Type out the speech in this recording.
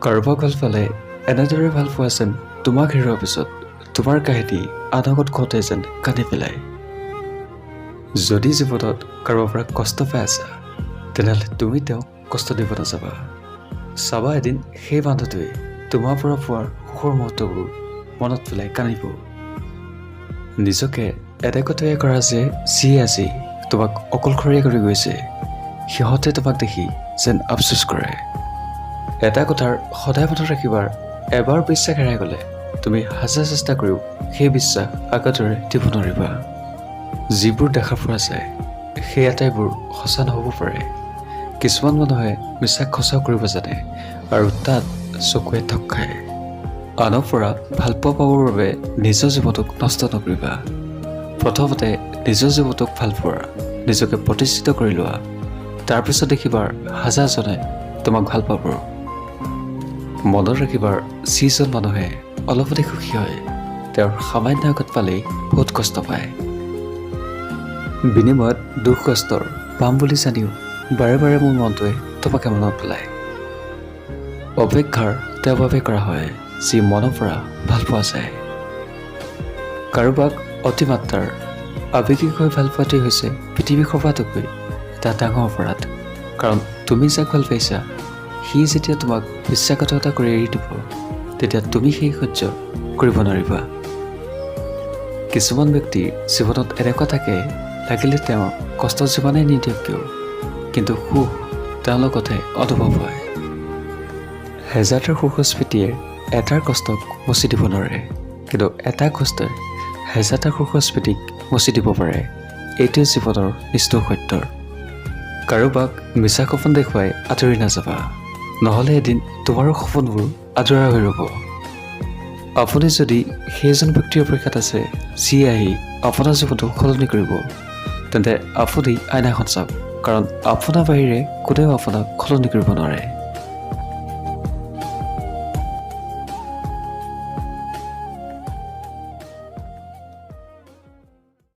কাৰোবাক ভাল পালে এনেদৰে ভাল পোৱা যেন তোমাক হেৰুৱাৰ পিছত তোমাৰ কাহিনী আন আগত ঘটে যেন কান্দি পেলাই। যদি জীৱনত কাৰোবাৰ পৰা কষ্ট পাই আছা তেনেহ'লে তুমি তেওঁক কষ্ট দিব নাযাবা। চাবা এদিন সেই বান্ধৱটোৱে তোমাৰ পৰা পোৱাৰ সুখৰ মুহূৰ্তবোৰ মনত পেলাই কান্দিব। নিজকে এনেকৈ তৈয়াৰ কৰা যে যিয়ে আজি তোমাক অকলশৰীয়া কৰি গৈছে সিহঁতে তোমাক দেখি যেন আফচোচ কৰে। এটা কথাৰ সদায় মনত ৰাখিবা, এবাৰ বিশ্বাস হেৰাই গ'লে তুমি হাজাৰ চেষ্টা কৰিও সেই বিশ্বাস আগতৰে দিব নোৱাৰিবা। যিবোৰ দেখা পোৱা যায় সেই আটাইবোৰ সঁচা নহ'ব পাৰে। কিছুমান মানুহে বিশ্বাস সঁচা কৰিব জানে আৰু তাত চকুৱে ঠগ খায়। আনৰ পৰা ভালপোৱা পাবৰ বাবে নিজৰ জীৱনটোক নষ্ট নকৰিবা। প্ৰথমতে নিজৰ জীৱনটোক ভাল পোৱা, নিজকে প্ৰতিষ্ঠিত কৰি লোৱা, তাৰপিছত দেখিবাৰ হাজাৰজনে তোমাক ভাল পাব। মনত ৰাখিবাৰ যিজন মানুহে অলপতে সুখী হয় তেওঁৰ সামান্য আগত পালেই বহুত কষ্ট পায়। বিনিময়ত দুখ কষ্টৰ পাম বুলি জানিও বাৰে বাৰে মোৰ মনটোৱে তোমাকে মনত পেলায়। অপেক্ষাৰ তেওঁৰ বাবে কৰা হয় যি মনৰ পৰা ভাল পোৱা যায়। কাৰোবাক অতিমাত্ৰাৰ আৱেগিকভাৱে ভাল পোৱাটোৱেই হৈছে পৃথিৱীৰ সবাতোকৈ এটা ডাঙৰ অপৰাধ। কাৰণ তুমি যাক ভাল পাইছা সি যেতিয়া তোমাক বিশ্বাসঘাতকতা কৰি এৰি দিব তেতিয়া তুমি সেই সহ্য কৰিব নোৱাৰিবা। কিছুমান ব্যক্তিৰ জীৱনত এনেকুৱা থাকে লাগিলে তেওঁৰ কষ্ট যিমানেই নিদিয়ক কিয় কিন্তু সুখ তেওঁৰ লগতে অনুভৱ হয়। হেজাৰটাৰ সুখ স্মৃতিয়ে এটাৰ কষ্টক মচি দিব নোৱাৰে, কিন্তু এটা কষ্টই হেজাৰটা সুখ স্মৃতিক মচি দিব পাৰে। এইটোৱে জীৱনৰ নিষ্ঠুৰ সত্য। কাৰোবাক মিছা সপোন দেখুৱাই আঁতৰি নাযাবা, নহ'লে এদিন তোমাৰো সপোনবোৰ আদৰা হৈ ৰ'ব। আপুনি যদি সেইজন ব্যক্তিৰ অপেক্ষাত আছে যিয়ে আহি আপোনাৰ জীৱনটো সলনি কৰিব তেন্তে আপুনি আইনাখন চাওক, কাৰণ আপোনাৰ বাহিৰে কোনেও আপোনাক সলনি কৰিব নোৱাৰে।